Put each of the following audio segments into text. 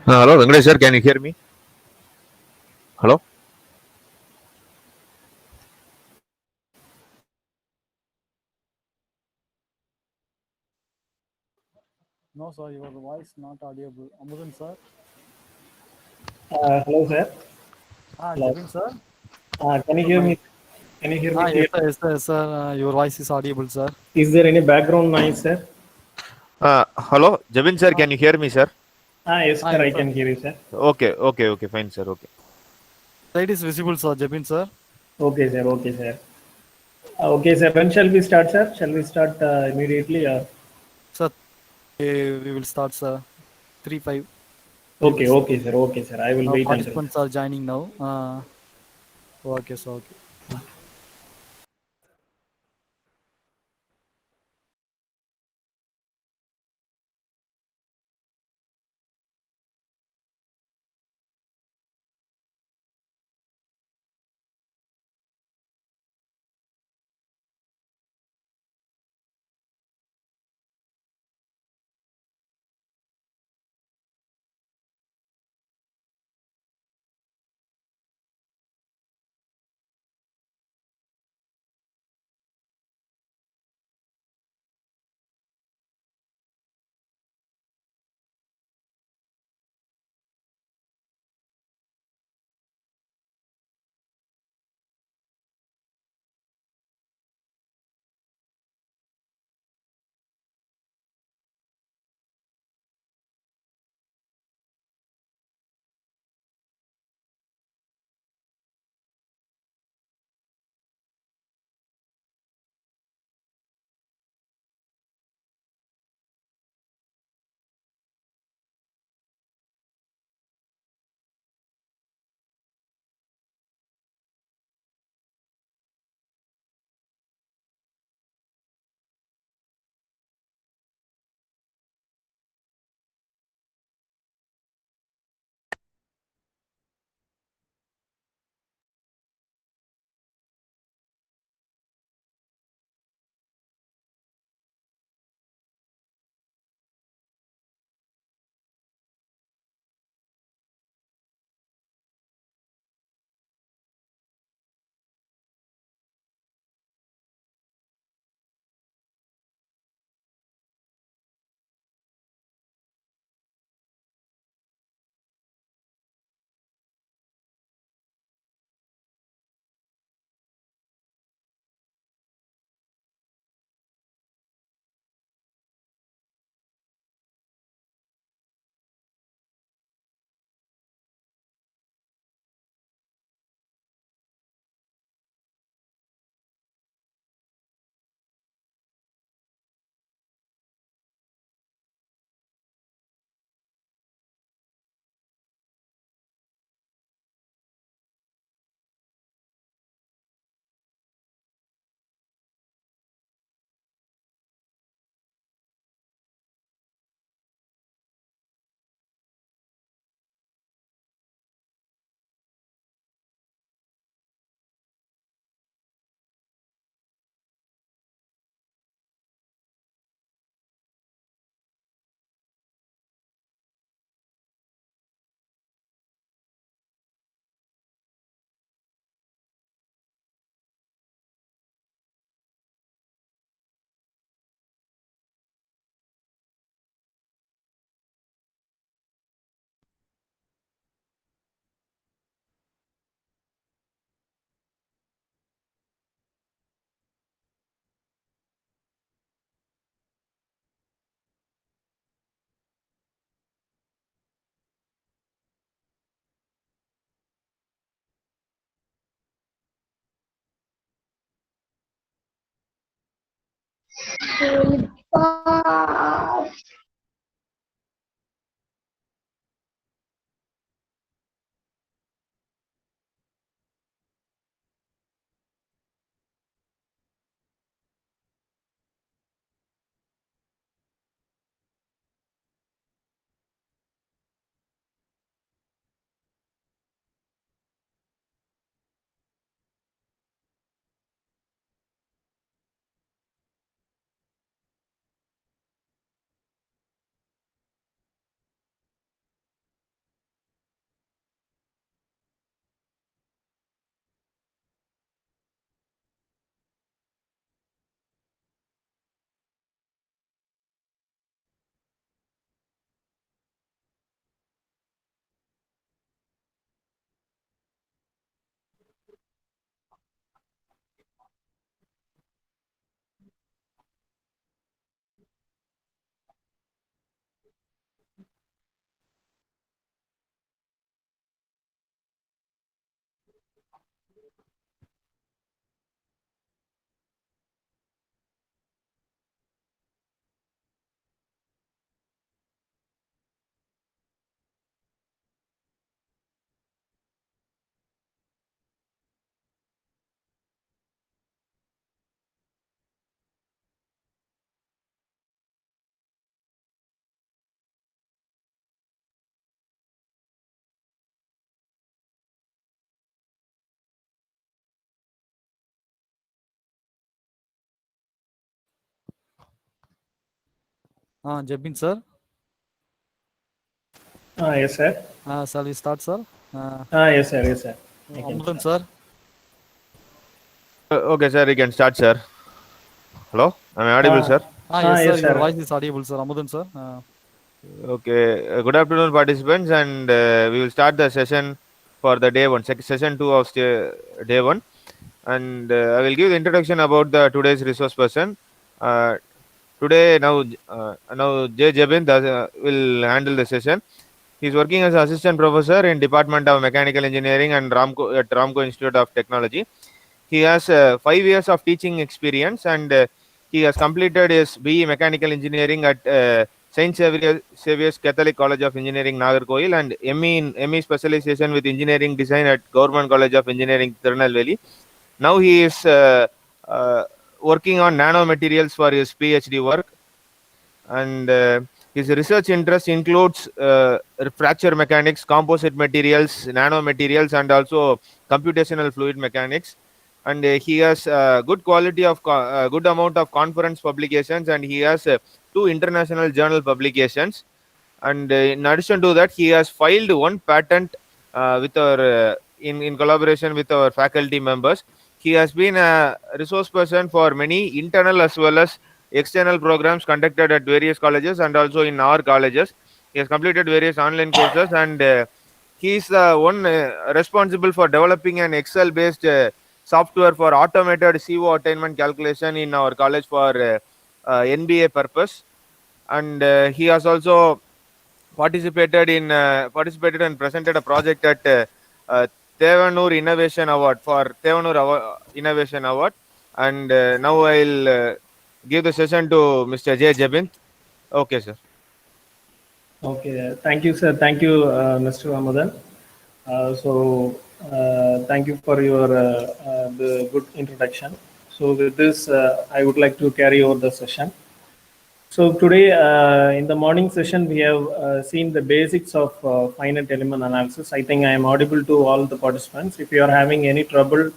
Hello, Venkatesh sir, can you hear me? Hello? No, sir, your voice not audible. Amudan, sir. Hello, sir. Hello. Jabin, sir. Can you hear My, me? Can you hear me yes, clearly? sir, yes, sir, yes, sir. Your voice is audible, sir. Is there any background noise, sir? Hello, Jabin sir, Ah, can you hear me, sir? Yes, sir. yes, I sir. can hear you, sir. Okay, fine, sir. Okay. Light is visible, sir. Jabin, sir. Okay, sir. Okay, sir. Okay, sir. When shall we start, sir? Shall we start immediately? Sir, we will start, sir. 3-5. We will Okay, start. okay, sir. Okay, sir. I will Now wait until. participants are joining now. Okay, sir. Okay. Jabin, sir. Yes, sir. Shall we start, sir? Yes, sir. Yes, sir. I can Amudan, start. sir. Okay, sir, you can start, sir. Hello, am I audible, sir? Yes, sir. Yes, Your sir. voice is audible, sir. Amudan, sir. Okay, good afternoon, participants, and we will start the session for the day one, session two of day one, and I will give the introduction about the today's resource person. Today, now J. Jabin will handle the session. He is working as assistant professor in Department of Mechanical Engineering and Ramco at Ramco Institute of Technology. He has 5 years of teaching experience, and he has completed his BE Mechanical Engineering at Saint Saviour's Catholic College of Engineering, Nagarkoil, and ME specialization with engineering design at Government College of Engineering, Tirunelveli. Now he is uh, working on nanomaterials for his PhD work, and his research interest includes fracture mechanics, composite materials, nanomaterials, and also computational fluid mechanics. And he has good quality of good amount of conference publications, and he has 2 international journal publications. And in addition to that, he has filed one patent with our in collaboration with our faculty members. He has been a resource person for many internal as well as external programs conducted at various colleges and also in our colleges. He has completed various online courses, and he is the one responsible for developing an Excel based software for automated CO attainment calculation in our college for NBA purpose. And he has also participated and presented a project at Thevanur Innovation Award for Innovation Award. And now I'll give the session to Mr. J. Jabin. Okay, sir. Okay. Thank you, sir. Thank you, Mr. Ramadan. Thank you for your the good introduction. So with this, I would like to carry over the session. So today, in the morning session, we have seen the basics of finite element analysis. I think I am audible to all the participants. If you are having any trouble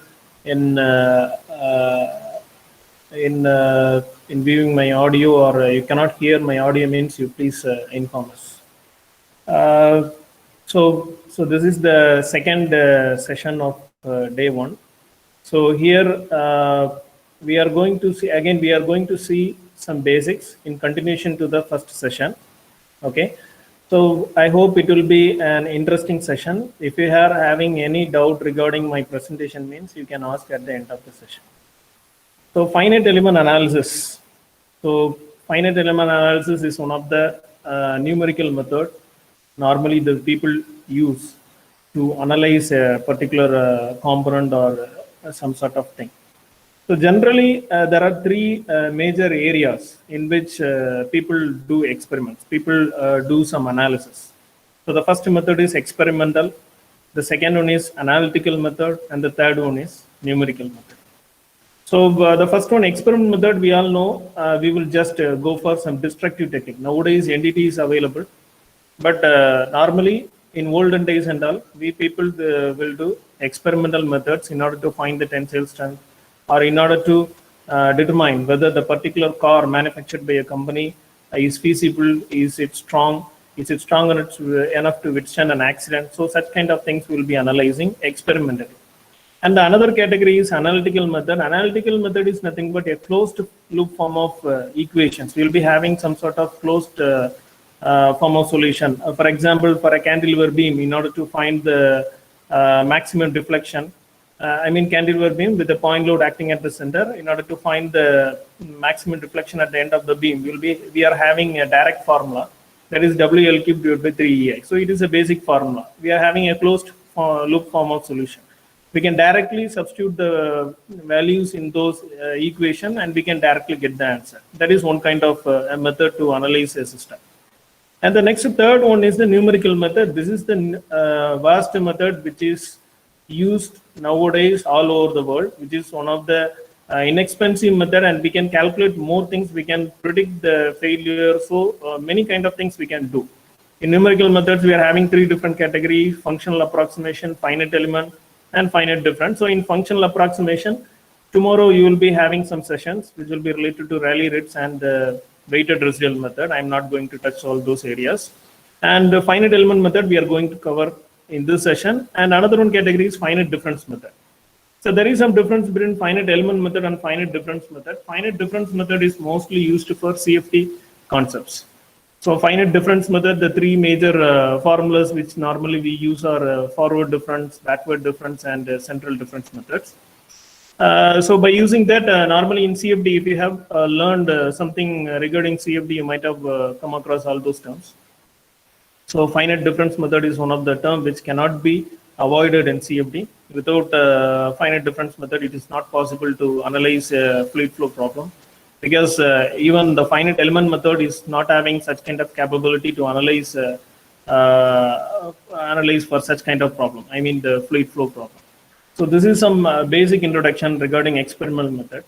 in in viewing my audio, or you cannot hear my audio, means you please inform us. So this is the second session of day one. So here we are going to see, again, we are going to see some basics in continuation to the first session. Okay. So I hope it will be an interesting session. If you are having any doubt regarding my presentation, means you can ask at the end of the session. So finite element analysis. So finite element analysis is one of the numerical method normally the people use to analyze a particular component or some sort of thing. So generally, there are 3 major areas in which people do experiments. People do some analysis. So the first method is experimental. The second one is analytical method, and the third one is numerical method. So the first one, experiment method, we all know. We will just go for some destructive technique. Nowadays, NDT is available, but normally in olden days and all, we people will do experimental methods in order to find the tensile strength, or in order to determine whether the particular car manufactured by a company is feasible, is it strong enough to withstand an accident. So such kind of things we will be analyzing experimentally. And the another category is analytical method. Analytical method is nothing but a closed loop form of equations. We will be having some sort of closed form of solution. For example, for a cantilever beam, in order to find the maximum deflection, cantilever beam with the point load acting at the center, in order to find the maximum deflection at the end of the beam, we are having a direct formula, that is WL cube divided by 3EI. So it is a basic formula. We are having a closed loop form of solution. We can directly substitute the values in those equation, and we can directly get the answer. That is one kind of a method to analyze a system. And the next third one is the numerical method. This is the vast method which is used nowadays all over the world, which is one of the inexpensive method, and we can calculate more things. We can predict the failure. So many kind of things we can do. In numerical methods, we are having 3 different categories: functional approximation, finite element, and finite difference. So in functional approximation, tomorrow you will be having some sessions which will be related to Rayleigh rates and weighted residual method. I'm not going to touch all those areas. And the finite element method we are going to cover in this session. And another one category is finite difference method. So there is some difference between finite element method and finite difference method. Finite difference method is mostly used for CFD concepts. So finite difference method, the three major formulas which normally we use are forward difference, backward difference, and central difference methods. So by using that, normally in CFD, if you have learned something regarding CFD, you might have come across all those terms. So finite difference method is one of the terms which cannot be avoided in CFD. Without finite difference method, it is not possible to analyze a fluid flow problem, because even the finite element method is not having such kind of capability to analyze for such kind of problem. I mean the fluid flow problem. So this is some basic introduction regarding experimental method.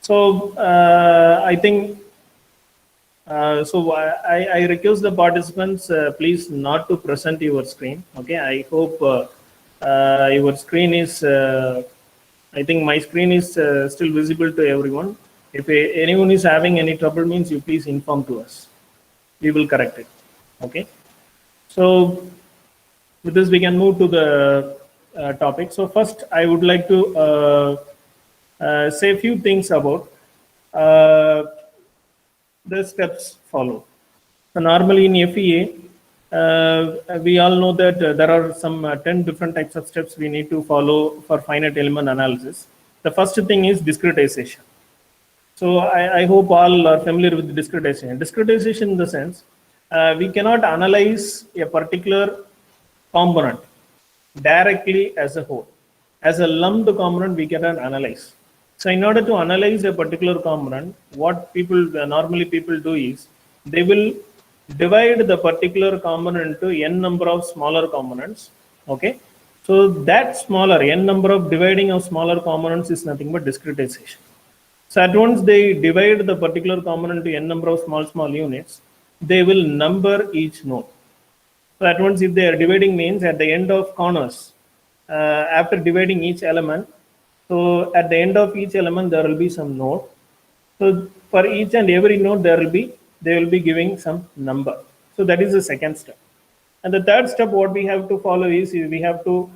So I think. So I request the participants, please not to present your screen. Okay, I hope your screen is, I think my screen is still visible to everyone. If anyone is having any trouble, means you please inform to us. We will correct it. Okay. So with this, we can move to the topic. So first, I would like to say a few things about the steps follow. So normally in FEA, we all know that there are some 10 different types of steps we need to follow for finite element analysis. The first thing is discretization. So I hope all are familiar with discretization. Discretization in the sense, we cannot analyze a particular component directly as a whole. As a lumped component, we cannot analyze. So in order to analyze a particular component, what normally people do is, they will divide the particular component into n number of smaller components. Okay. So that smaller n number of dividing of smaller components is nothing but discretization. So at once they divide the particular component to n number of small units, they will number each node. So at once, if they are dividing, means at the end of corners, after dividing each element, so at the end of each element there will be some node. So for each and every node they will be giving some number. So that is the second step. And the third step, what we have to follow is we have to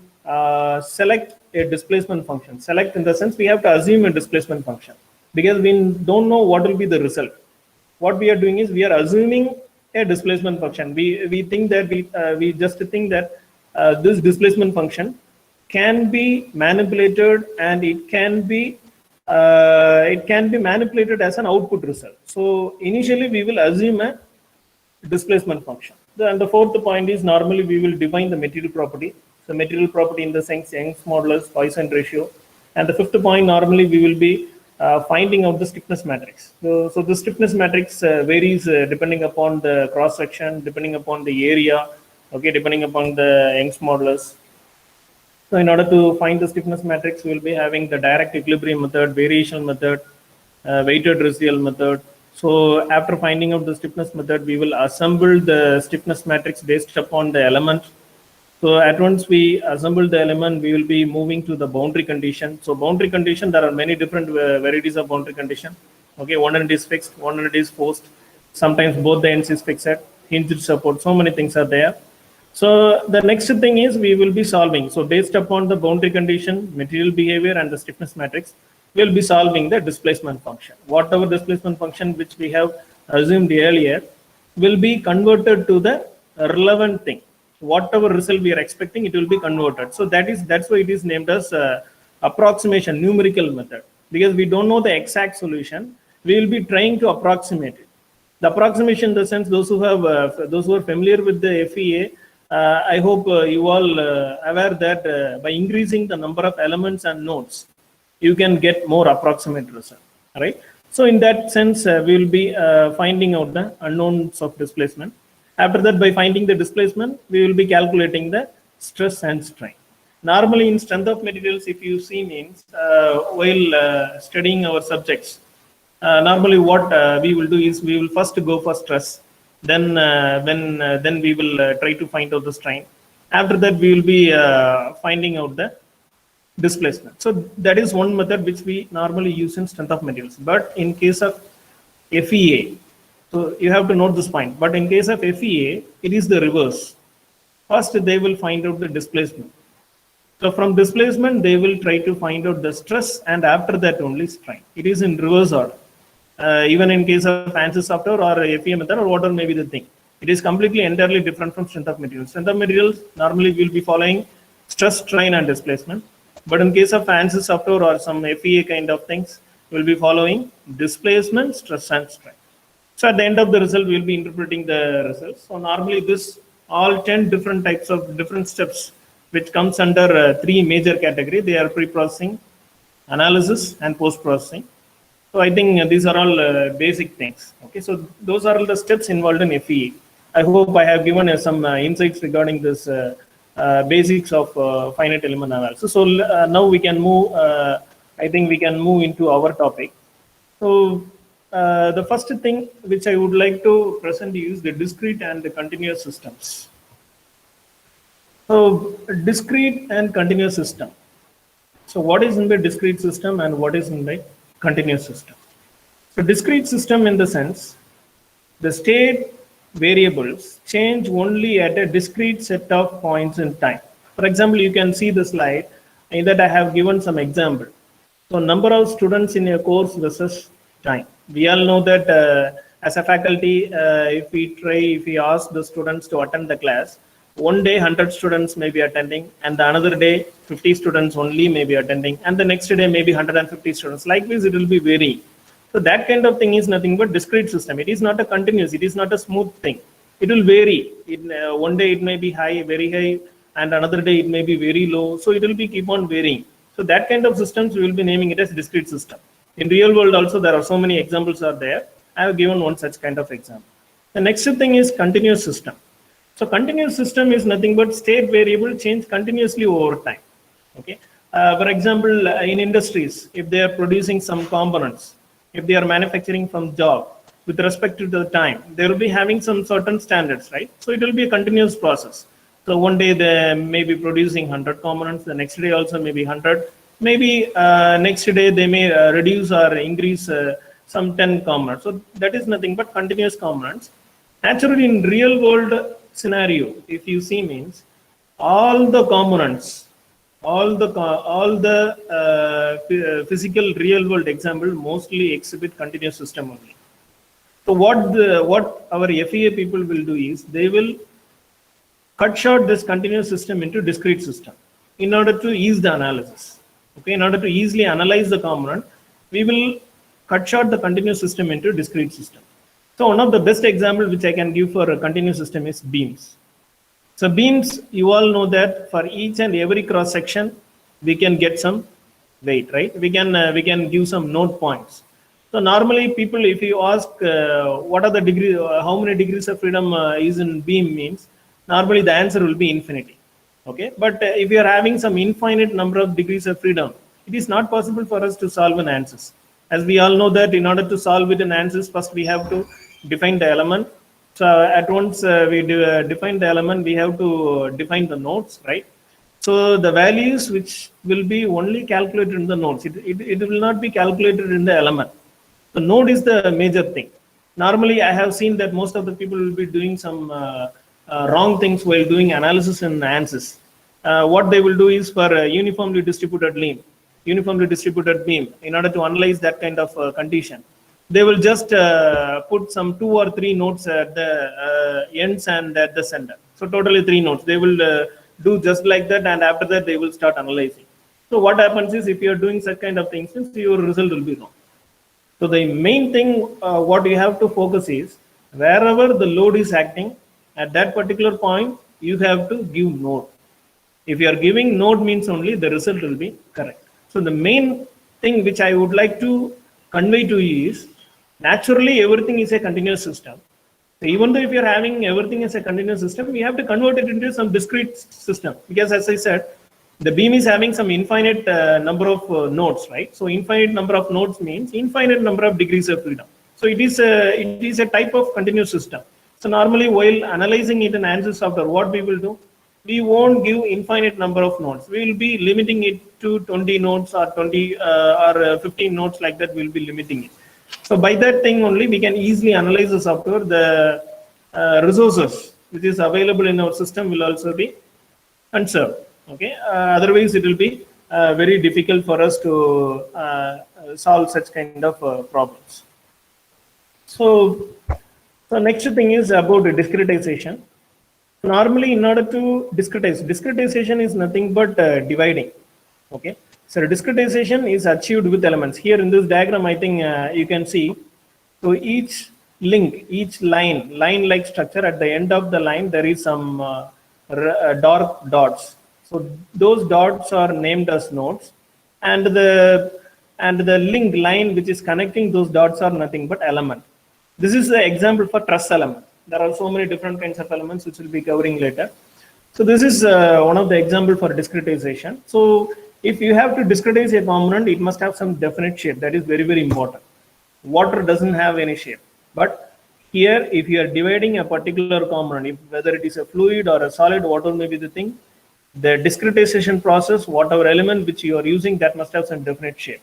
select a displacement function. Select in the sense, we have to assume a displacement function, because we don't know what will be the result. What we are doing is we are assuming a displacement function. We think that we just think that this displacement function can be manipulated, and it can be manipulated as an output result. So initially we will assume a displacement function. And the fourth point is, normally we will define the material property. So material property in the sense Young's modulus, Poisson ratio. And the fifth point, normally we will be finding out the stiffness matrix. So the stiffness matrix varies depending upon the cross section, depending upon the area, okay, depending upon the Young's modulus. So in order to find the stiffness matrix, we will be having the direct equilibrium method, variation method, weighted residual method. So after finding out the stiffness method, we will assemble the stiffness matrix based upon the element. So at once we assemble the element, we will be moving to the boundary condition. So boundary condition, there are many different varieties of boundary condition. Okay, one end is fixed, one end is forced. Sometimes both the ends is fixed, hinged support. So many things are there. So the next thing is we will be solving. So based upon the boundary condition, material behavior, and the stiffness matrix, we will be solving the displacement function. Whatever displacement function which we have assumed earlier will be converted to the relevant thing. Whatever result we are expecting, it will be converted. So that's why it is named as approximation numerical method, because we don't know the exact solution. We will be trying to approximate it. The approximation, in the sense, those who are familiar with the FEA, I hope you all aware that by increasing the number of elements and nodes, you can get more approximate result, right? So in that sense, we will be finding out the unknowns of displacement. After that, by finding the displacement, we will be calculating the stress and strain. Normally in strength of materials, if you see, means while studying our subjects, normally what we will do is we will first go for stress. Then we will try to find out the strain. After that, we will be finding out the displacement. So that is one method which we normally use in strength of materials. But in case of FEA, So you have to note this point. But in case of FEA, it is the reverse. First, they will find out the displacement. So from displacement, they will try to find out the stress, and after that only strain. It is in reverse order. Even in case of ANSYS software or FEA method or whatever may be the thing. It is completely entirely different from strength of materials. Strength of materials normally will be following stress, strain, and displacement. But in case of ANSYS software or some FEA kind of things, will be following displacement, stress, and strain. So at the end of the result, we will be interpreting the results. So normally this all 10 different types of different steps, which comes under three major categories. They are pre-processing, analysis, and post-processing. So I think these are all basic things. Okay, so those are all the steps involved in FEA. I hope I have given some insights regarding this basics of finite element analysis. So now we can move. I think we can move into our topic. So the first thing which I would like to present you is the discrete and the continuous systems. So discrete and continuous system. So what is in the discrete system and what is in the continuous system? So discrete system in the sense, the state variables change only at a discrete set of points in time. For example, you can see the slide in that I have given some example. So number of students in a course versus time. We all know that as a faculty, if we ask the students to attend the class, one day 100 students may be attending, and the another day 50 students only may be attending, and the next day maybe 150 students. Likewise, it will be varying. So that kind of thing is nothing but discrete system. It is not a continuous, it is not a smooth thing. It will vary. One day it may be high, very high, and another day it may be very low. So it will be keep on varying. So that kind of systems we will be naming it as discrete system. In real world also there are so many examples are there. I have given one such kind of example. The next thing is continuous system. So continuous system is nothing but state variable change continuously over time. Okay. For example, in industries, if they are producing some components, if they are manufacturing from job, with respect to the time, they will be having some certain standards, right? So it will be a continuous process. So one day they may be producing 100 components, the next day also maybe 100. Maybe next day they may reduce or increase some 10 components. So that is nothing but continuous components. Naturally, in real world scenario, if you see, means all the components, all the physical real world example mostly exhibit continuous system only. So what our FEA people will do is they will cut short this continuous system into discrete system in order to ease the analysis. Okay, in order to easily analyze the component, we will cut short the continuous system into discrete system. So one of the best example which I can give for a continuous system is beams. So beams, you all know that for each and every cross section, we can get some weight, right? We can give some node points. So normally people, if you ask what are the degrees, how many degrees of freedom is in beam means, normally the answer will be infinity. Okay, but if you are having some infinite number of degrees of freedom, it is not possible for us to solve an ANSYS. As we all know that in order to solve it in ANSYS, first we have to define the element. So at once we define the element, we have to define the nodes, right? So the values which will be only calculated in the nodes, it will not be calculated in the element. The node is the major thing. Normally, I have seen that most of the people will be doing some wrong things while doing analysis in ANSYS. What they will do is for a uniformly distributed beam, in order to analyze that kind of condition, they will just put some 2 or 3 nodes at the ends and at the center. So totally 3 nodes. They will do just like that, and after that they will start analyzing. So what happens is, if you are doing such kind of things, your result will be wrong. So the main thing what you have to focus is, wherever the load is acting at that particular point, you have to give node. If you are giving node means only the result will be correct. So the main thing which I would like to convey to you is, naturally everything is a continuous system. So even though if you are having everything as a continuous system, we have to convert it into some discrete system, because as I said, the beam is having some infinite number of nodes, right? So infinite number of nodes means infinite number of degrees of freedom. So it is a type of continuous system. So normally while analyzing it in ANSYS software, what we will do, we won't give infinite number of nodes. We will be limiting it to 20 nodes or 20 or 15 nodes, like that. We will be limiting it. So by that thing only, we can easily analyze the software. The resources which is available in our system will also be conserved. Okay, otherwise it will be very difficult for us to solve such kind of problems. So the next thing is about discretization. Normally, in order to discretization is nothing but dividing. Okay, so discretization is achieved with elements. Here in this diagram, I think you can see. So each link, each line-like structure, at the end of the line, there is some dark dots. So those dots are named as nodes, and the link line which is connecting those dots are nothing but element. This is the example for truss element. There are so many different kinds of elements which we'll be covering later. So this is one of the example for discretization. So if you have to discretize a component, it must have some definite shape. That is very, very important. Water doesn't have any shape. But here, if you are dividing a particular component, whether it is a fluid or a solid, whatever may be the thing, the discretization process, whatever element which you are using, that must have some definite shape.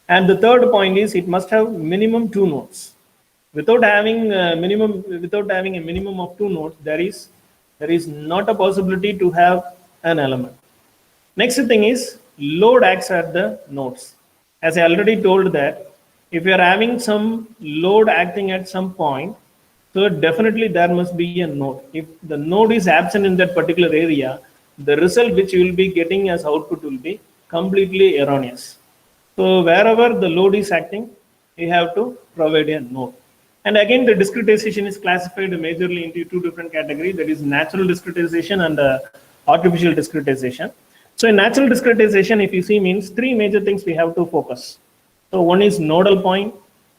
And the third point is it must have minimum 2 nodes. Without having a minimum of 2 nodes, there is not a possibility to have an element. Next thing is load acts at the nodes. As I already told that if you are having some load acting at some point, so definitely there must be a node. If the node is absent in that particular area, the result which you will be getting as output will be completely erroneous. So wherever the load is acting, you have to provide a node. And again, the discretization is classified majorly into 2 different categories, that is natural discretization and artificial discretization. So in natural discretization, if you see, means 3 major things we have to focus. So one is nodal point,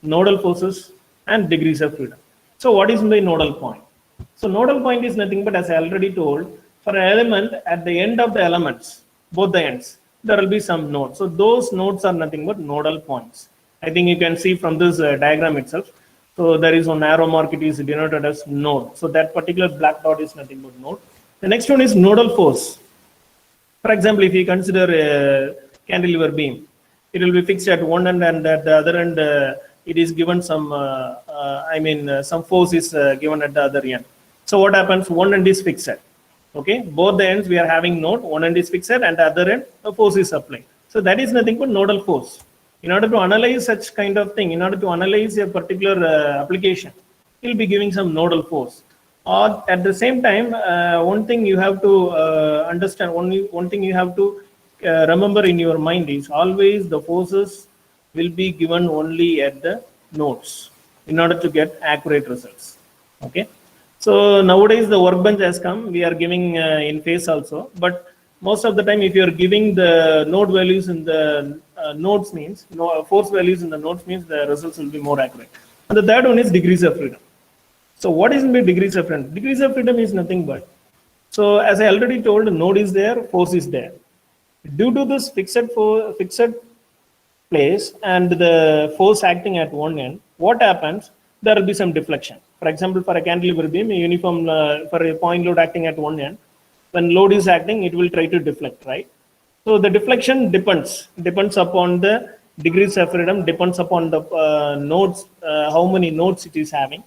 nodal forces, and degrees of freedom. So what is the nodal point? So nodal point is nothing but, as I already told, for an element, at the end of the elements, both the ends, there will be some nodes. So those nodes are nothing but nodal points. I think you can see from this diagram itself. So there is one arrow mark, it is denoted as node. So that particular black dot is nothing but node. The next one is nodal force. For example, if you consider a cantilever beam, it will be fixed at one end, and at the other end, it is given some, some force is given at the other end. So what happens? One end is fixed. Okay, both the ends we are having node, one end is fixed, and the other end, the force is applied. So that is nothing but nodal force. In order to analyze such kind of thing, in order to analyze a particular application, you'll be giving some nodal force. Or at the same time, one thing you have to understand, one thing you have to remember in your mind is always the forces will be given only at the nodes in order to get accurate results. Okay. So nowadays the workbench has come, we are giving in phase also, but most of the time if you are giving the node values in the nodes means, force values in the nodes means the results will be more accurate. And the third one is degrees of freedom. So what is mean degrees of freedom? Degrees of freedom is nothing but, so as I already told, node is there, force is there. Due to this fixed place and the force acting at one end, what happens? There will be some deflection. For example, for a cantilever beam, a uniform for a point load acting at one end, when load is acting, it will try to deflect, right? So the deflection depends upon the degrees of freedom, depends upon the nodes, how many nodes it is having.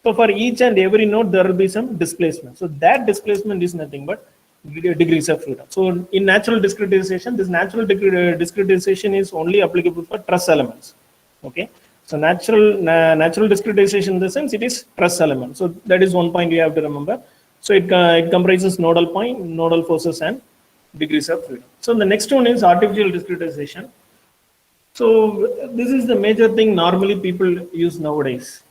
So for each and every node, there will be some displacement. So that displacement is nothing but degrees of freedom. So in natural discretization, this natural discretization is only applicable for truss elements. Okay. So natural discretization in the sense it is truss element. So that is one point you have to remember. So it comprises nodal point, nodal forces, and degrees of freedom. So the next one is artificial discretization. So this is the major thing normally people use nowadays.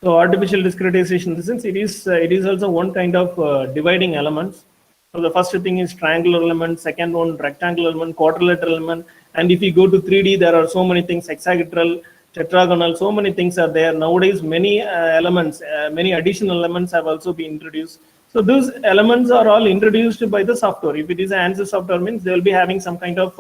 So artificial discretization in the sense it is also one kind of dividing elements. So the first thing is triangular element, second one rectangular element, quadrilateral element, and if you go to 3D, there are so many things, hexagonal, tetragonal, so many things are there. Nowadays, many elements, many additional elements have also been introduced. So those elements are all introduced by the software. If it is an ANSYS software, means they will be having some kind of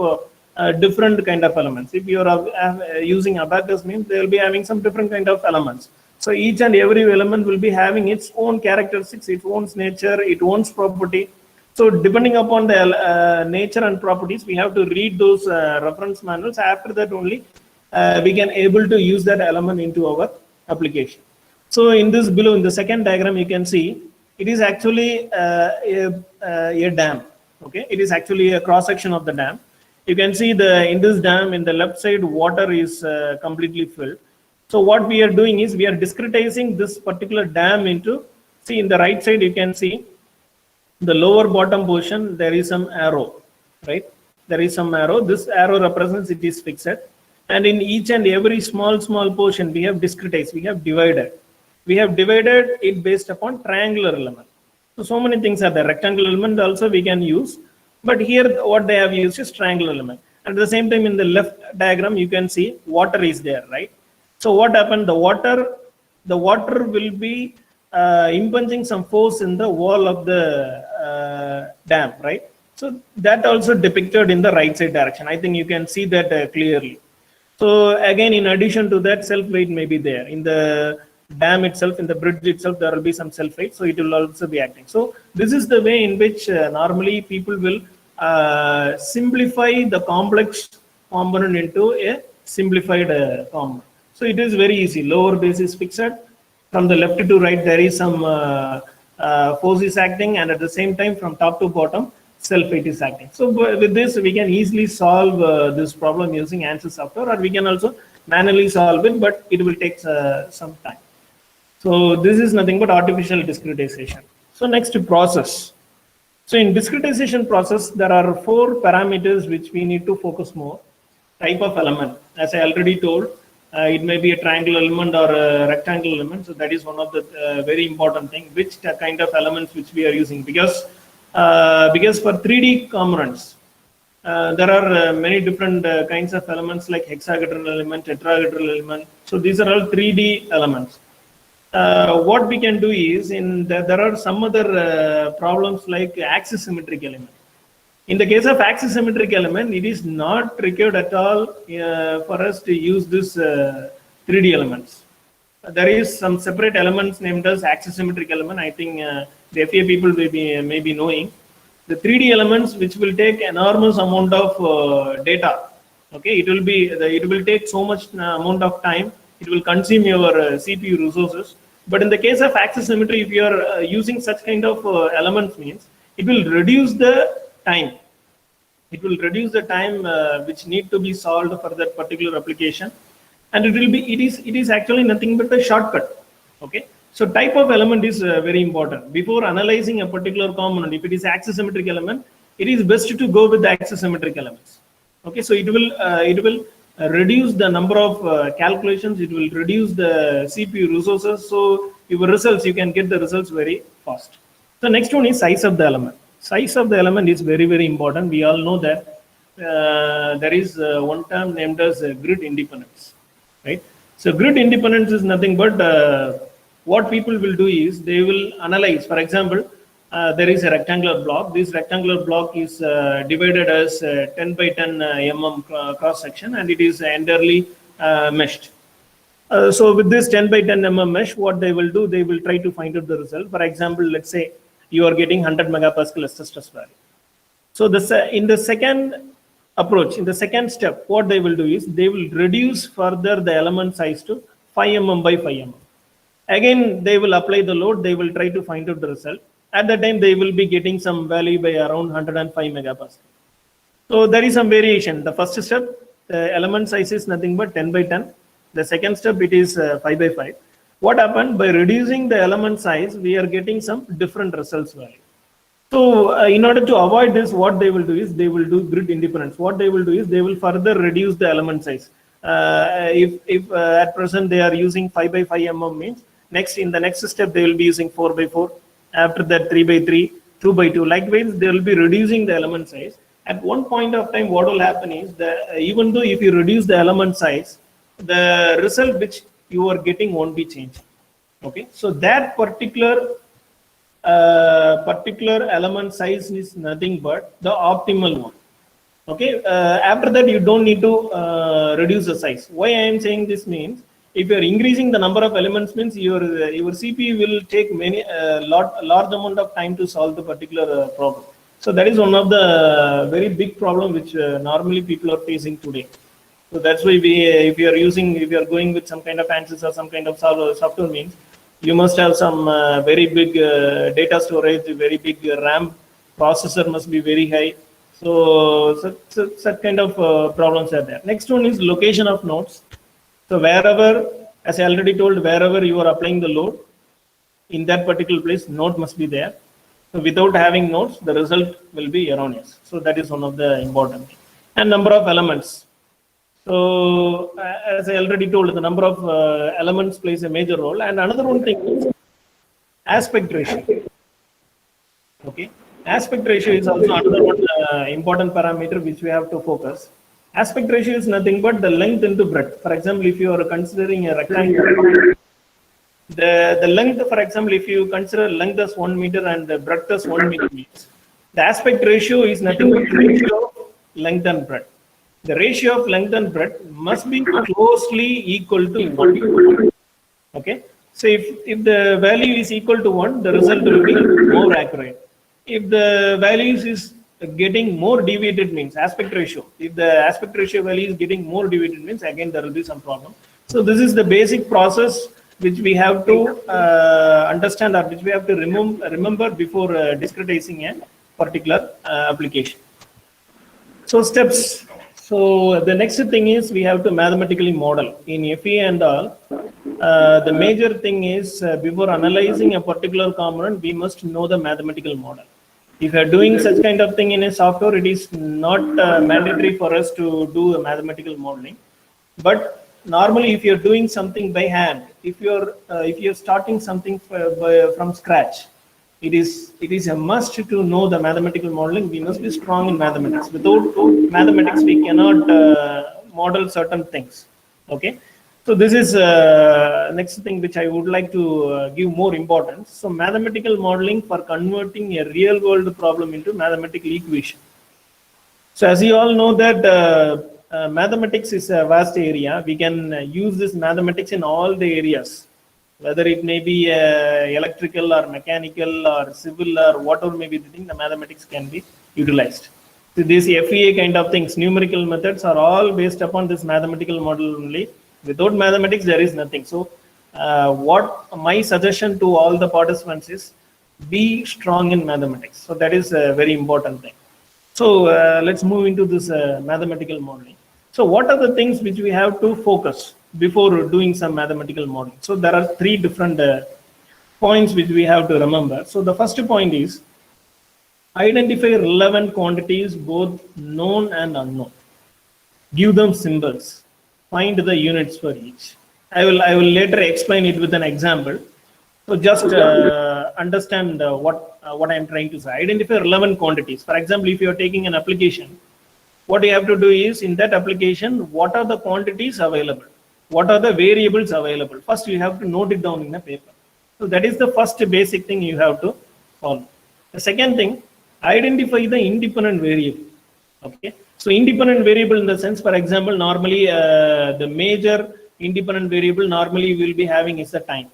different kind of elements. If you are using Abacus, means they will be having some different kind of elements. So each and every element will be having its own characteristics, its own nature, its own property. So depending upon the nature and properties, we have to read those reference manuals. After that only, we can able to use that element into our application. So in this below, in the second diagram, you can see it is actually a dam. Okay, it is actually a cross section of the dam. You can see in this dam, in the left side, water is completely filled. So what we are doing is we are discretizing this particular dam into, see in the right side, you can see the lower bottom portion, there is some arrow, right? There is some arrow. This arrow represents it is fixed. And in each and every small portion, we have discretized, we have divided. We have divided it based upon triangular element. So many things are there. Rectangular element also we can use. But here what they have used is triangular element. And at the same time in the left diagram, you can see water is there, right? So what happened? The water will be impinging some force in the wall of the dam, right? So that also depicted in the right side direction. I think you can see that clearly. So again, in addition to that, self weight may be there in the dam itself, in the bridge itself, there will be some self weight, so it will also be acting. So this is the way in which normally people will simplify the complex component into a simplified component. So it is very easy. Lower base is fixed. From the left to right, there is some force is acting, and at the same time, from top to bottom, self weight is acting. So with this, we can easily solve this problem using ANSYS software, or we can also manually solve it, but it will take some time. So this is nothing but artificial discretization. So next, process. So in discretization process, there are 4 parameters which we need to focus more. Type of element, as I already told, it may be a triangular element or a rectangular element. So that is one of the very important thing, which kind of elements which we are using, because for 3D components, there are many different kinds of elements like hexagonal element, tetrahedral element. So these are all 3D elements. What we can do is, there are some other problems like axis symmetric element. In the case of axis symmetric element, it is not required at all for us to use this 3D elements. There is some separate elements named as axis symmetric element. I think the FA people may be knowing. The 3D elements which will take enormous amount of data. Okay, it will take so much amount of time. It will consume your CPU resources. But in the case of axis symmetry, if you are using such kind of elements, means it will reduce the time. It will reduce the time which need to be solved for that particular application, and it is actually nothing but a shortcut. Okay, so type of element is very important. Before analyzing a particular component, if it is axis symmetric element, it is best to go with the axis symmetric elements. Okay, so it will reduce the number of calculations. It will reduce the CPU resources. So your results, you can get the results very fast. The next one is size of the element. Size of the element is very, very important. We all know that there is one term named as grid independence, right? So grid independence is nothing but what people will do is they will analyze. For example, there is a rectangular block. This rectangular block is divided as 10 by 10 mm cross section, and it is entirely meshed. So with this 10 by 10 mm mesh, what they will do, they will try to find out the result. For example, let's say you are getting 100 megapascal stress value. So in the second approach, in the second step, what they will do is they will reduce further the element size to 5 mm by 5 mm. Again, they will apply the load. They will try to find out the result. At that time, they will be getting some value by around 105 megapascal. So there is some variation. The first step, the element size is nothing but 10 by 10. The second step, it is 5 by 5. What happened? By reducing the element size, we are getting some different results value. So in order to avoid this, what they will do is they will do grid independence. What they will do is they will further reduce the element size. If at present they are using 5 by 5 mm means, in the next step they will be using 4 by 4. After that 3 by 3, 2 by 2. Likewise, they will be reducing the element size. At one point of time, what will happen is that even though if you reduce the element size, the result which you are getting won't be changed. Okay, so that particular element size is nothing but the optimal one. Okay, after that you don't need to reduce the size. Why I am saying this means, if you are increasing the number of elements, means your CPU will take large amount of time to solve the particular problem. So that is one of the very big problem which normally people are facing today. So that's why if you are going with some kind of ANSYS or some kind of software means, you must have some very big data storage, very big RAM, processor must be very high. So such kind of problems are there. Next one is location of nodes. So wherever, as I already told, wherever you are applying the load, in that particular place, node must be there. So without having nodes, the result will be erroneous. So that is one of the important things. And number of elements. So as I already told, the number of elements plays a major role. And another one thing is aspect ratio. Okay, aspect ratio is also another one important parameter which we have to focus. Aspect ratio is nothing but the length into breadth. For example, if you are considering a rectangle, the length, for example, if you consider length as 1 meter and the breadth as 1 meter means, the aspect ratio is nothing but the ratio of length and breadth. The ratio of length and breadth must be closely equal to 1. Okay, so if the value is equal to 1, the result will be more accurate. If the values is getting more deviated means aspect ratio. If the aspect ratio value is getting more deviated means, again there will be some problem. So this is the basic process which we have to understand, or which we have to remember before discretizing a particular application. So steps. So the next thing is we have to mathematically model. In FEA and all, the major thing is before analyzing a particular component, we must know the mathematical model. If you are doing such kind of thing in a software, it is not mandatory for us to do a mathematical modeling. But normally, if you are doing something by hand, if you are starting something from scratch, it is a must to know the mathematical modeling. We must be strong in mathematics. Without mathematics, we cannot model certain things. Okay. So this is next thing which I would like to give more importance. So mathematical modeling for converting a real world problem into mathematical equation. So as you all know that mathematics is a vast area. We can use this mathematics in all the areas, whether it may be electrical or mechanical or civil or whatever may be the thing, the mathematics can be utilized. So these FEA kind of things, numerical methods are all based upon this mathematical model only. Without mathematics, there is nothing. So what my suggestion to all the participants is, be strong in mathematics. So that is a very important thing. So let's move into this mathematical modeling. So what are the things which we have to focus before doing some mathematical modeling? So there are 3 different points which we have to remember. So the first point is identify relevant quantities, both known and unknown. Give them symbols. Find the units for each. I will later explain it with an example. So just understand what I am trying to say. Identify relevant quantities. For example, if you are taking an application, what you have to do is, in that application, what are the quantities available? What are the variables available? First, you have to note it down in a paper. So that is the first basic thing you have to follow. The second thing, identify the independent variable. Okay. So independent variable in the sense, for example, normally the major independent variable normally we will be having is the time.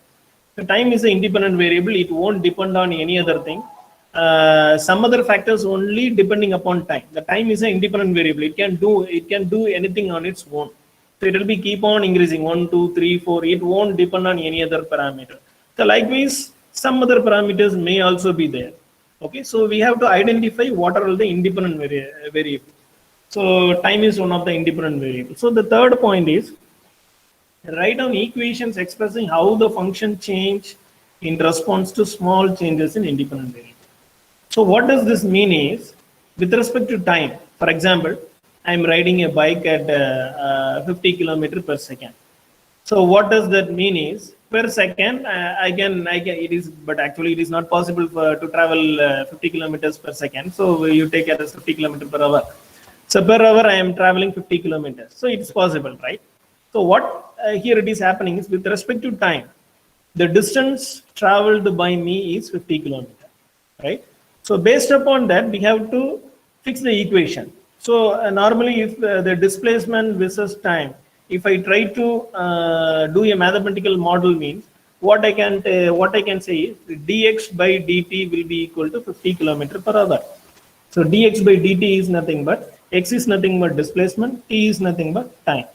The time is an independent variable. It won't depend on any other thing. Some other factors only depending upon time. The time is an independent variable. It can do anything on its own. So it will be keep on increasing 1, 2, 3, 4. It won't depend on any other parameter. So likewise, some other parameters may also be there. Okay, so we have to identify what are all the independent variables. So time is one of the independent variables. So the third point is write down equations expressing how the function change in response to small changes in independent variable. So what does this mean is, with respect to time, for example, I am riding a bike at 50 kilometers per second. So what does that mean is, per second, it is, but actually it is not possible to travel 50 kilometers per second. So you take it as 50 kilometers per hour. So per hour I am traveling 50 kilometers. So it's possible, right? So what here it is happening is, with respect to time, the distance traveled by me is 50 kilometers, right? So based upon that, we have to fix the equation. So normally, if the displacement versus time, if I try to do a mathematical model means, what I can say is dx by dt will be equal to 50 kilometers per hour. So dx by dt is nothing but X is nothing but displacement, T is nothing but time.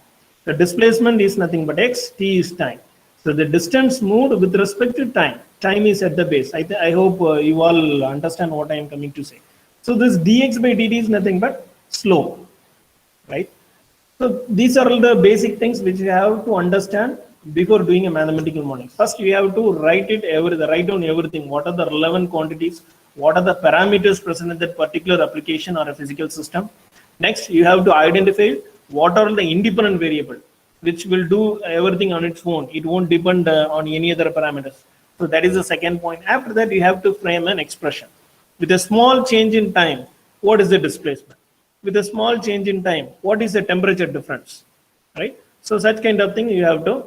The displacement is nothing but X, T is time. So the distance moved with respect to time. Time is at the base. I hope you all understand what I am coming to say. So this dx by dt is nothing but slope, right? So these are all the basic things which you have to understand before doing a mathematical modeling. First, you have to write down everything. What are the relevant quantities? What are the parameters present in that particular application or a physical system? Next, you have to identify what are the independent variable which will do everything on its own. It won't depend on any other parameters. So that is the second point. After that, you have to frame an expression. With a small change in time, what is the displacement? With a small change in time, what is the temperature difference, right? So such kind of thing you have to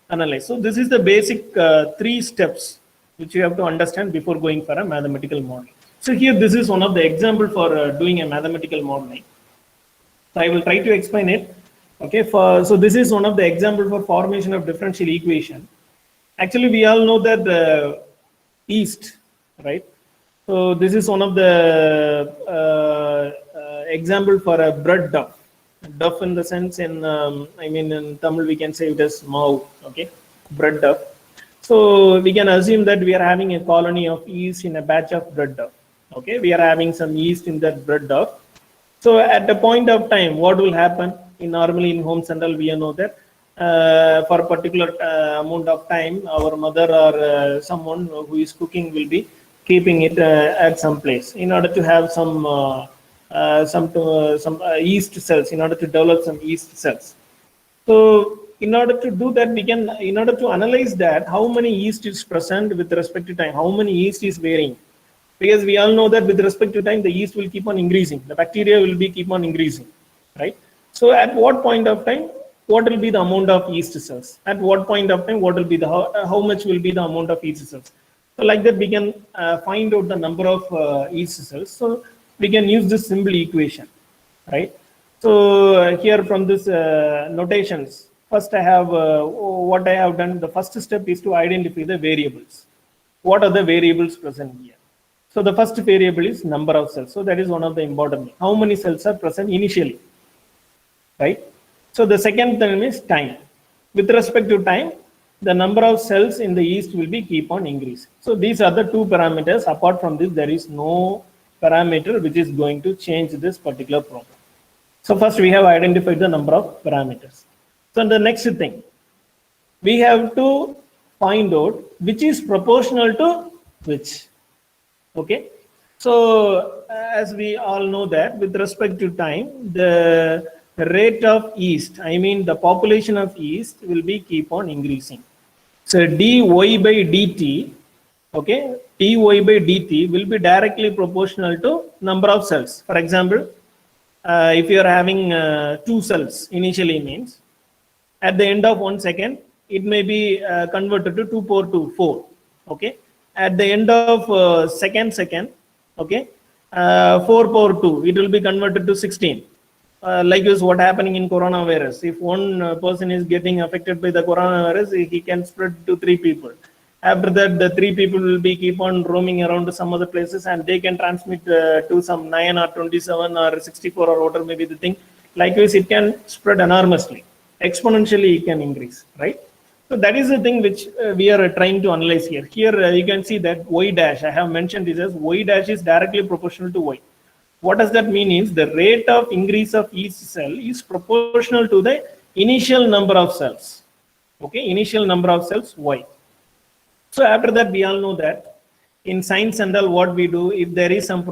analyze. So this is the basic 3 steps which you have to understand before going for a mathematical modeling. So here this is one of the example for doing a mathematical modeling. So I will try to explain it. Okay, so this is one of the example for formation of differential equation. Actually, we all know that the yeast, right? So this is one of the example for a bread dough. Dough in the sense in in Tamil we can say it as mau, okay, bread dough. So we can assume that we are having a colony of yeast in a batch of bread dough. Okay, we are having some yeast in that bread dough. So at the point of time, what will happen? Normally in homes and all, we know that for a particular amount of time, our mother or someone who is cooking will be keeping it at some place in order to have some yeast cells, in order to develop some yeast cells. So in order to do that, in order to analyze that, how many yeast is present with respect to time, how many yeast is varying. Because we all know that with respect to time, the yeast will keep on increasing. The bacteria will be keep on increasing, right? So at what point of time, what will be the amount of yeast cells? At what point of time, what will be the how much will be the amount of yeast cells? So like that, we can find out the number of yeast cells. So we can use this simple equation, right? So here from this notations, first I have what I have done. The first step is to identify the variables. What are the variables present here? So the first variable is number of cells. So that is one of the important. How many cells are present initially, right? So the second term is time. With respect to time, the number of cells in the yeast will be keep on increasing. So these are the 2 parameters. Apart from this, there is no parameter which is going to change this particular problem. So first we have identified the number of parameters. So the next thing, we have to find out which is proportional to which. Okay, so as we all know that with respect to time, the rate of yeast, the population of yeast will be keep on increasing. So dy by dt, okay, dy by dt will be directly proportional to number of cells. For example, if you are having 2 cells initially, means at the end of 1 second, it may be converted to 2 power 2, 4, okay. At the end of second, okay, 4 power 2, it will be converted to 16. Like this, what happening in coronavirus. If one person is getting affected by the coronavirus, he can spread to 3 people. After that, the 3 people will be keep on roaming around to some other places, and they can transmit to some 9 or 27 or 64 or whatever may be the thing. Likewise, it can spread enormously. Exponentially, it can increase, right? So that is the thing which we are trying to analyze here. Here you can see that y dash, I have mentioned this as y dash is directly proportional to y. What does that mean is the rate of increase of each cell is proportional to the initial number of cells. Okay, initial number of cells y. So after that, we all know that in science and all, what we do, if there is some